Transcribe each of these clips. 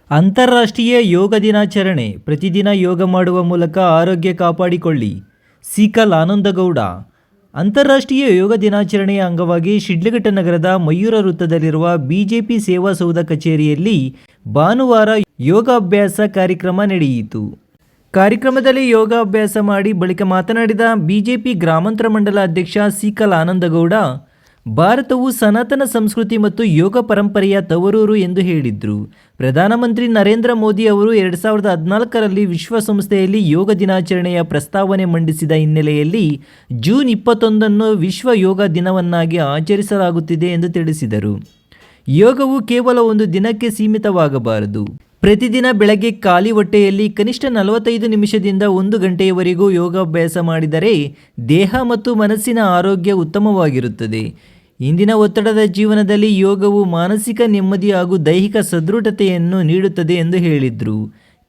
ಅಂತಾರಾಷ್ಟ್ರೀಯ ಯೋಗ ದಿನಾಚರಣೆ. ಪ್ರತಿದಿನ ಯೋಗ ಮಾಡುವ ಮೂಲಕ ಆರೋಗ್ಯ ಕಾಪಾಡಿಕೊಳ್ಳಿ. ಸೀಕಲ್ ಆನಂದಗೌಡ. ಅಂತಾರಾಷ್ಟ್ರೀಯ ಯೋಗ ದಿನಾಚರಣೆಯ ಅಂಗವಾಗಿ ಶಿಡ್ಲಘಟ್ಟ ನಗರದ ಮಯೂರ ವೃತ್ತದಲ್ಲಿರುವ ಬಿಜೆಪಿ ಸೇವಾ ಸೌಧ ಕಚೇರಿಯಲ್ಲಿ ಭಾನುವಾರ ಯೋಗಾಭ್ಯಾಸ ಕಾರ್ಯಕ್ರಮ ನಡೆಯಿತು. ಕಾರ್ಯಕ್ರಮದಲ್ಲಿ ಯೋಗಾಭ್ಯಾಸ ಮಾಡಿ ಬಳಿಕ ಮಾತನಾಡಿದ ಬಿಜೆಪಿ ಗ್ರಾಮಾಂತರ ಮಂಡಲ ಅಧ್ಯಕ್ಷ ಸೀಕಲ್ ಆನಂದಗೌಡ, ಭಾರತವು ಸನಾತನ ಸಂಸ್ಕೃತಿ ಮತ್ತು ಯೋಗ ಪರಂಪರೆಯ ತವರೂರು ಎಂದು ಹೇಳಿದರು. ಪ್ರಧಾನಮಂತ್ರಿ ನರೇಂದ್ರ ಮೋದಿ ಅವರು 2014ರಲ್ಲಿ ವಿಶ್ವಸಂಸ್ಥೆಯಲ್ಲಿ ಯೋಗ ದಿನಾಚರಣೆಯ ಪ್ರಸ್ತಾವನೆ ಮಂಡಿಸಿದ ಹಿನ್ನೆಲೆಯಲ್ಲಿ ಜೂನ್ 21ನ್ನು ವಿಶ್ವ ಯೋಗ ದಿನವನ್ನಾಗಿ ಆಚರಿಸಲಾಗುತ್ತಿದೆ ಎಂದು ತಿಳಿಸಿದರು. ಯೋಗವು ಕೇವಲ ಒಂದು ದಿನಕ್ಕೆ ಸೀಮಿತವಾಗಬಾರದು. ಪ್ರತಿದಿನ ಬೆಳಗ್ಗೆ ಖಾಲಿ ಹೊಟ್ಟೆಯಲ್ಲಿ ಕನಿಷ್ಠ 45 ನಿಮಿಷದಿಂದ 1 ಗಂಟೆಯವರೆಗೂ ಯೋಗಾಭ್ಯಾಸ ಮಾಡಿದರೆ ದೇಹ ಮತ್ತು ಮನಸ್ಸಿನ ಆರೋಗ್ಯ ಉತ್ತಮವಾಗಿರುತ್ತದೆ. ಇಂದಿನ ಒತ್ತಡದ ಜೀವನದಲ್ಲಿ ಯೋಗವು ಮಾನಸಿಕ ನೆಮ್ಮದಿ ಹಾಗೂ ದೈಹಿಕ ಸದೃಢತೆಯನ್ನು ನೀಡುತ್ತದೆ ಎಂದು ಹೇಳಿದರು.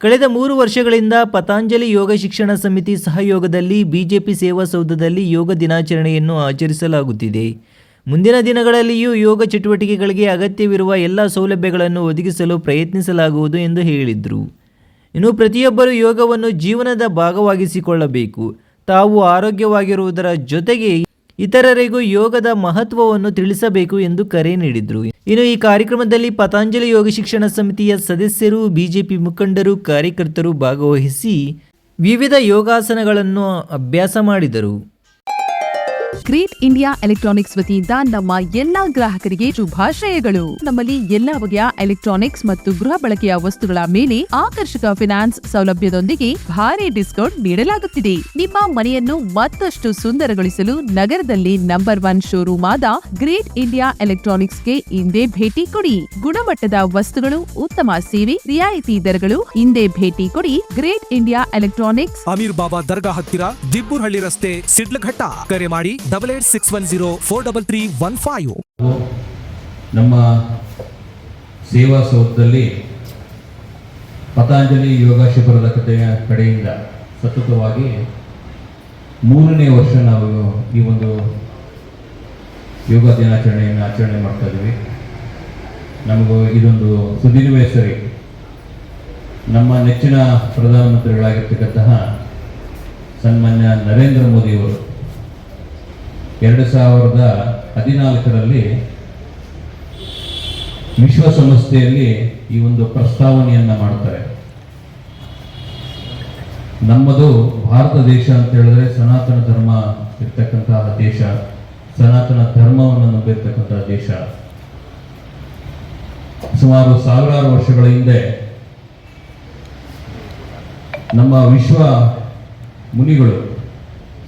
ಕಳೆದ 3 ವರ್ಷಗಳಿಂದ ಪತಂಜಲಿ ಯೋಗ ಶಿಕ್ಷಣ ಸಮಿತಿ ಸಹಯೋಗದಲ್ಲಿ ಬಿಜೆಪಿ ಸೇವಾ ಸೌಧದಲ್ಲಿ ಯೋಗ ದಿನಾಚರಣೆಯನ್ನು ಆಚರಿಸಲಾಗುತ್ತಿದೆ. ಮುಂದಿನ ದಿನಗಳಲ್ಲಿಯೂ ಯೋಗ ಚಟುವಟಿಕೆಗಳಿಗೆ ಅಗತ್ಯವಿರುವ ಎಲ್ಲ ಸೌಲಭ್ಯಗಳನ್ನು ಒದಗಿಸಲು ಪ್ರಯತ್ನಿಸಲಾಗುವುದು ಎಂದು ಹೇಳಿದರು. ಇನ್ನು ಪ್ರತಿಯೊಬ್ಬರೂ ಯೋಗವನ್ನು ಜೀವನದ ಭಾಗವಾಗಿಸಿಕೊಳ್ಳಬೇಕು. ತಾವು ಆರೋಗ್ಯವಾಗಿರುವುದರ ಜೊತೆಗೆ ಇತರರಿಗೂ ಯೋಗದ ಮಹತ್ವವನ್ನು ತಿಳಿಸಬೇಕು ಎಂದು ಕರೆ ನೀಡಿದರು. ಇನ್ನು ಈ ಕಾರ್ಯಕ್ರಮದಲ್ಲಿ ಪತಂಜಲಿ ಯೋಗ ಶಿಕ್ಷಣ ಸಮಿತಿಯ ಸದಸ್ಯರು, ಬಿಜೆಪಿ ಮುಖಂಡರು, ಕಾರ್ಯಕರ್ತರು ಭಾಗವಹಿಸಿ ವಿವಿಧ ಯೋಗಾಸನಗಳನ್ನು ಅಭ್ಯಾಸ ಮಾಡಿದರು. ಗ್ರೇಟ್ ಇಂಡಿಯಾ ಎಲೆಕ್ಟ್ರಾನಿಕ್ಸ್ ವತಿಯಿಂದ ನಮ್ಮ ಎಲ್ಲಾ ಗ್ರಾಹಕರಿಗೆ ಶುಭಾಶಯಗಳು. ನಮ್ಮಲ್ಲಿ ಎಲ್ಲಾ ಬಗೆಯ ಎಲೆಕ್ಟ್ರಾನಿಕ್ಸ್ ಮತ್ತು ಗೃಹ ಬಳಕೆಯ ವಸ್ತುಗಳ ಮೇಲೆ ಆಕರ್ಷಕ ಫೈನಾನ್ಸ್ ಸೌಲಭ್ಯದೊಂದಿಗೆ ಭಾರಿ ಡಿಸ್ಕೌಂಟ್ ನೀಡಲಾಗುತ್ತಿದೆ. ನಿಮ್ಮ ಮನೆಯನ್ನು ಮತ್ತಷ್ಟು ಸುಂದರಗೊಳಿಸಲು ನಗರದಲ್ಲಿ ನಂಬರ್ 1 ಶೋರೂಮ್ ಆದ ಗ್ರೇಟ್ ಇಂಡಿಯಾ ಎಲೆಕ್ಟ್ರಾನಿಕ್ಸ್ಗೆ ಇಂದೇ ಭೇಟಿ ಕೊಡಿ. ಗುಣಮಟ್ಟದ ವಸ್ತುಗಳು, ಉತ್ತಮ ಸೇವೆ, ರಿಯಾಯಿತಿ ದರಗಳು. ಇಂದೇ ಭೇಟಿ ಕೊಡಿ. ಗ್ರೇಟ್ ಇಂಡಿಯಾ ಎಲೆಕ್ಟ್ರಾನಿಕ್ಸ್, ಅಮೀರ್ ಬಾಬಾ ದರ್ಗಾ ಹತ್ತಿರ, ದಿಬ್ಬೂರ್ಹಳ್ಳಿ ರಸ್ತೆ, ಶಿಡ್ಲಘಟ್ಟ. ಕರೆ ಮಾಡಿ 8861043315. ನಮ್ಮ ಸೇವಾ ಸೌಧದಲ್ಲಿ ಪತಂಜಲಿ ಯೋಗ ಶಿಬಿರದ ಕಡೆಯಿಂದ ಸತತವಾಗಿ 3ನೇ ವರ್ಷ ನಾವು ಈ ಒಂದು ಯೋಗ ದಿನಾಚರಣೆಯನ್ನು ಆಚರಣೆ ಮಾಡ್ತಾ ಇದ್ದೀವಿ. ನಮಗೂ ಇದೊಂದು ಸುದೀರ್ಘ ಸರಿ. ನಮ್ಮ ನೆಚ್ಚಿನ ಪ್ರಧಾನಮಂತ್ರಿಗಳಾಗಿರ್ತಕ್ಕಂತಹ ಸನ್ಮಾನ್ಯ ನರೇಂದ್ರ ಮೋದಿಯವರು 2014ರಲ್ಲಿ ವಿಶ್ವಸಂಸ್ಥೆಯಲ್ಲಿ ಈ ಒಂದು ಪ್ರಸ್ತಾವನೆಯನ್ನ ಮಾಡ್ತಾರೆ. ನಮ್ಮದು ಭಾರತ ದೇಶ ಅಂತ ಹೇಳಿದ್ರೆ ಸನಾತನ ಧರ್ಮ ಇರ್ತಕ್ಕಂತಹ ದೇಶ, ಸನಾತನ ಧರ್ಮವನ್ನು ನಂಬಿರ್ತಕ್ಕಂತಹ ದೇಶ. ಸುಮಾರು ಸಾವಿರಾರು ವರ್ಷಗಳ ಹಿಂದೆ ನಮ್ಮ ವಿಶ್ವ ಮುನಿಗಳು,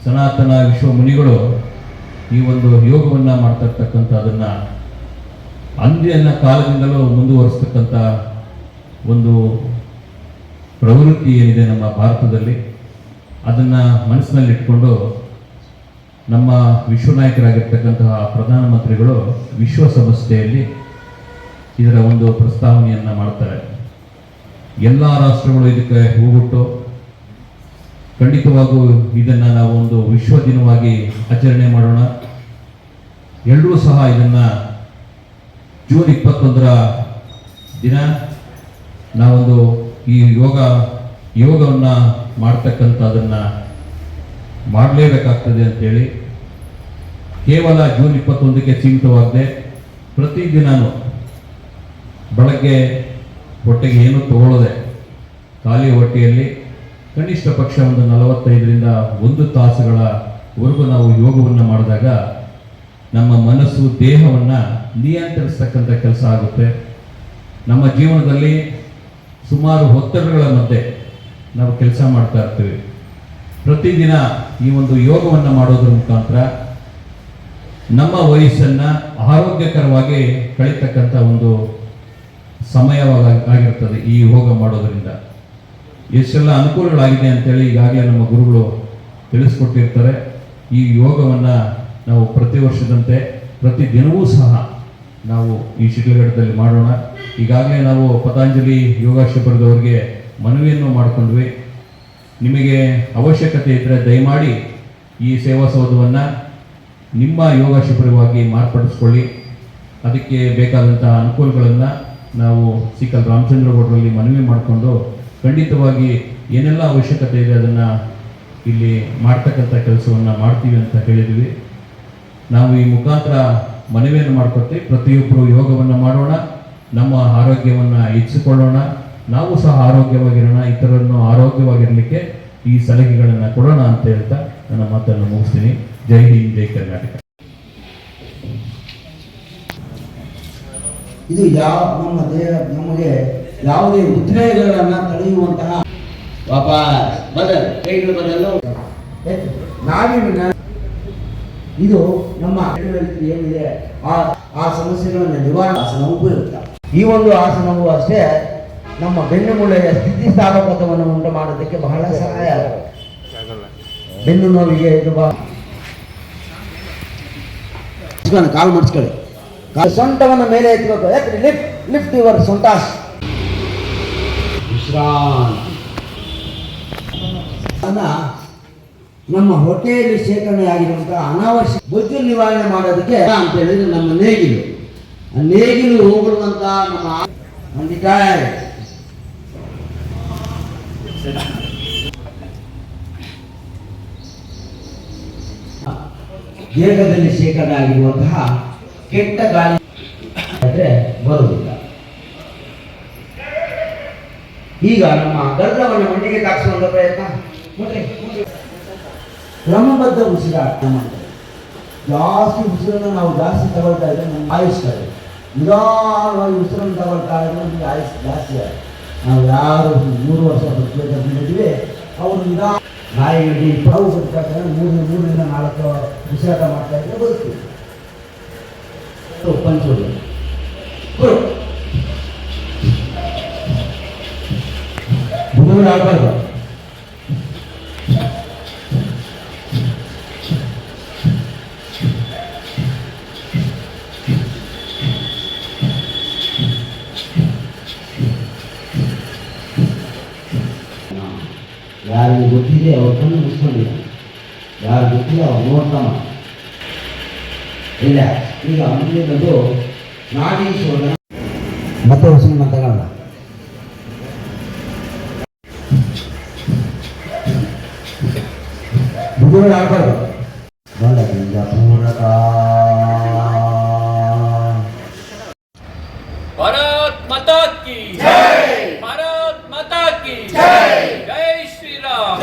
ಸನಾತನ ವಿಶ್ವ ಮುನಿಗಳು ಈ ಒಂದು ಯೋಗವನ್ನ ಮಾಡ್ತಿರ್ತಕ್ಕಂಥದನ್ನ ಅಂದಿನ ಕಾಲದಿಂದಲೂ ಮುಂದುವರಿಸ್ತಕ್ಕಂಥ ಒಂದು ಪ್ರವೃತ್ತಿ ಏನಿದೆ ನಮ್ಮ ಭಾರತದಲ್ಲಿ, ಅದನ್ನ ಮನಸ್ಸಿನಲ್ಲಿ ಇಟ್ಕೊಂಡು ನಮ್ಮ ವಿಶ್ವನಾಯಕರಾಗಿರ್ತಕ್ಕಂತಹ ಪ್ರಧಾನಮಂತ್ರಿಗಳು ವಿಶ್ವಸಂಸ್ಥೆಯಲ್ಲಿ ಇದರ ಒಂದು ಪ್ರಸ್ತಾವನೆಯನ್ನ ಮಾಡ್ತಾರೆ. ಎಲ್ಲ ರಾಷ್ಟ್ರಗಳು ಇದಕ್ಕೆ ಹೋಗ್ಬಿಟ್ಟು ಖಂಡಿತವಾಗೂ ಇದನ್ನ ನಾವು ಒಂದು ವಿಶ್ವ ದಿನವಾಗಿ ಆಚರಣೆ ಮಾಡೋಣ. ಎಲ್ಲರೂ ಸಹ ಇದನ್ನ ಜೂನ್ 21ರ ದಿನ ನಾವೊಂದು ಈ ಯೋಗವನ್ನ ಮಾಡ್ತಕ್ಕಂಥದನ್ನ ಮಾಡಲೇಬೇಕಾಗ್ತದೆ ಅಂತೇಳಿ ಕೇವಲ ಜೂನ್ 21ಕ್ಕೆ ಸೀಮಿತವಾಗದೆ ಪ್ರತಿದಿನನೂ ಬೆಳಗ್ಗೆ ಹೊಟ್ಟೆಗೆ ಏನು ತಗೊಳ್ಳದೆ ಖಾಲಿ ಹೊಟ್ಟೆಯಲ್ಲಿ ಕನಿಷ್ಠ ಪಕ್ಷ ಒಂದು 45ರಿಂದ 1 ತಾಸುಗಳವರೆಗೂ ನಾವು ಯೋಗವನ್ನು ಮಾಡಿದಾಗ ನಮ್ಮ ಮನಸ್ಸು, ದೇಹವನ್ನು ನಿಯಂತ್ರಿಸ್ತಕ್ಕಂಥ ಕೆಲಸ ಆಗುತ್ತೆ. ನಮ್ಮ ಜೀವನದಲ್ಲಿ ಸುಮಾರು ಒತ್ತಡಗಳ ಮಧ್ಯೆ ನಾವು ಕೆಲಸ ಮಾಡ್ತಾ ಇರ್ತೀವಿ. ಪ್ರತಿದಿನ ಈ ಒಂದು ಯೋಗವನ್ನು ಮಾಡೋದ್ರ ಮುಖಾಂತರ ನಮ್ಮ ವಯಸ್ಸನ್ನು ಆರೋಗ್ಯಕರವಾಗಿ ಕಳೀತಕ್ಕಂಥ ಒಂದು ಸಮಯವಾಗಿರ್ತದೆ. ಈ ಯೋಗ ಮಾಡೋದ್ರಿಂದ ಎಷ್ಟೆಲ್ಲ ಅನುಕೂಲಗಳಾಗಿದೆ ಅಂತೇಳಿ ಈಗಾಗಲೇ ನಮ್ಮ ಗುರುಗಳು ತಿಳಿಸ್ಕೊಟ್ಟಿರ್ತಾರೆ. ಈ ಯೋಗವನ್ನು ನಾವು ಪ್ರತಿ ವರ್ಷದಂತೆ ಪ್ರತಿ ದಿನವೂ ಸಹ ನಾವು ಈ ಶಿಡ್ಲಘಟ್ಟದಲ್ಲಿ ಮಾಡೋಣ. ಈಗಾಗಲೇ ನಾವು ಪತಂಜಲಿ ಯೋಗ ಶಿಬಿರದವರಿಗೆ ಮನವಿಯನ್ನು ಮಾಡಿಕೊಂಡ್ವಿ. ನಿಮಗೆ ಅವಶ್ಯಕತೆ ಇದ್ದರೆ ದಯಮಾಡಿ ಈ ಸೇವಾ ಸೌಧವನ್ನು ನಿಮ್ಮ ಯೋಗ ಶಿಬಿರವಾಗಿ ಮಾರ್ಪಡಿಸ್ಕೊಳ್ಳಿ. ಅದಕ್ಕೆ ಬೇಕಾದಂತಹ ಅನುಕೂಲಗಳನ್ನು ನಾವು ಸಿಕಲ್ ರಾಮಚಂದ್ರ ಗೌಡರಲ್ಲಿ ಮನವಿ ಮಾಡಿಕೊಂಡು ಖಂಡಿತವಾಗಿ ಏನೆಲ್ಲ ಅವಶ್ಯಕತೆ ಇದೆ ಅದನ್ನು ಇಲ್ಲಿ ಮಾಡ್ತಕ್ಕಂಥ ಕೆಲಸವನ್ನು ಮಾಡ್ತೀವಿ ಅಂತ ಹೇಳಿದ್ವಿ. ನಾವು ಈ ಮುಖಾಂತರ ಮನವಿಯನ್ನು ಮಾಡ್ಕೊತೀವಿ, ಪ್ರತಿಯೊಬ್ಬರು ಯೋಗವನ್ನು ಮಾಡೋಣ, ನಮ್ಮ ಆರೋಗ್ಯವನ್ನು ಹೆಚ್ಚಿಕೊಳ್ಳೋಣ, ನಾವು ಸಹ ಆರೋಗ್ಯವಾಗಿರೋಣ, ಇತರರನ್ನು ಆರೋಗ್ಯವಾಗಿರಲಿಕ್ಕೆ ಈ ಸಲಹೆಗಳನ್ನು ಕೊಡೋಣ ಅಂತ ಹೇಳ್ತಾ ನನ್ನ ಮಾತನ್ನು ಮುಗಿಸ್ತೀನಿ. ಜೈ ಹಿಂದ್, ಜೈ ಕರ್ನಾಟಕ. ಇದು ನಮ್ಮ ದೇಹ ನಮಗೆ ಯಾವುದೇ ಉದ್ರೇಕಗಳನ್ನು ತಡೆಯುವಂತಹ ನಾವಿನ ಇದು ನಮ್ಮ ಏನಿದೆ ಆ ಸಮಸ್ಯೆಗಳನ್ನು ನಿವಾರಣೆ ಆಸನವು ಉಪಯುಕ್ತ. ಈ ಒಂದು ಆಸನವು ಅಷ್ಟೇ ನಮ್ಮ ಬೆನ್ನುಮೂಳೆಯ ಸ್ಥಿತಿಸ್ಥಾಪಕತ್ವವನ್ನು ಉಂಟು ಮಾಡೋದಕ್ಕೆ ಬಹಳ ಸಹಾಯ ಆಗುತ್ತೆ. ಬೆನ್ನು ನೋವಿಗೆ ಇದು ಕಾಲು ಮಡಿಸ್ಕೊಳ್ಳಿ, ಸೊಂಟವನ್ನು ಮೇಲೆ ಎತ್ತಬೇಕು. Lift your ಸೊಂಟಾಸ್. ವಿಶ್ರಾಂತಿ. ನಮ್ಮ ಹೊಟ್ಟೆಯಲ್ಲಿ ಶೇಖರಣೆ ಆಗಿರುವಂತಹ ಅನಾವಶ್ಯಕ ಬೊಜ್ಜು ನಿವಾರಣೆ ಮಾಡೋದಕ್ಕೆ ಅಂತ ಹೇಳಿದ್ರೆ ನಮ್ಮ ನೇಗಿಲು, ಆ ನೇಗಿಲು ಹೋಗುವಂತ ನಮ್ಮ ದೇಹದಲ್ಲಿ ಶೇಖರಣೆ ಆಗಿರುವಂತಹ ಕೆಟ್ಟ ಗಾಳಿ ಬರುವುದಿಲ್ಲ. ಈಗ ನಮ್ಮ ಗರ್ಭವನ್ನು ಮಣ್ಣಿಗೆ ತಾಗಿಸುವಂತ ಪ್ರಯತ್ನ ಕ್ರಮಬದ್ಧ ಉಸಿರಾಟ ಮಾಡ್ತಾರೆ. ಜಾಸ್ತಿ ಉಸಿರನ್ನು ನಾವು ಜಾಸ್ತಿ ತಗೊಳ್ತಾ ಇದ್ರೆ ನಮ್ಗೆ ಆಯುಷ್ತಾರೆ. ನಿಧಾನವಾಗಿ ಉಸಿರನ್ನು ತಗೊಳ್ತಾ ಇದ್ರೆ ನಮಗೆ ಆಯುಷ್ ಜಾಸ್ತಿ ಆಗುತ್ತೆ. ನಾವು ಯಾರು 3 ವರ್ಷ ಬದುಕಿದ್ವಿ ಅವರು ನಿಧಾನ ನಾಯಿಗಳಿಗೆ ಪಾವು ಬದುಕಾಗ್ತಾರೆ 3ರಿಂದ 4 ಉಸಿರಾಟ ಮಾಡ್ತಾ ಇದ್ರೆ ಬದುಕ್ತೀವಿ. ಪಂಚೋಡಿ ಬುಧಗಳು ಆಡಬಾರ್ದು. ಯಾರಿಗೆ ಗೊತ್ತಿದೆ ಅವ್ರ ಕಣ್ಣು ಮುಚ್ಕೊಂಡಿಲ್ಲ, ಯಾರು ಗೊತ್ತಿಲ್ಲ ಅವ್ರು ನೋಡ್ತಾಮ ಇಲ್ಲ. ಈಗ ಮುಂದಿನದು ನಾಡಿ ಶೋಧನ ಮತ್ತೆ ಹೊಸನ ತಗೊಳ್ಳ. ಬುದ್ಧಿಗಳು ಆಡ್ಬಾರ್ದು. ಬಲದಿಂದ ಪೂರಕ. ಭಾರತ್ ಮಾತಾ ಕಿ ಜೈ, ಭಾರತ್ ಮಾತಾ ಕಿ ಜೈ, ಜೈ ಶ್ರೀರಾಮ್.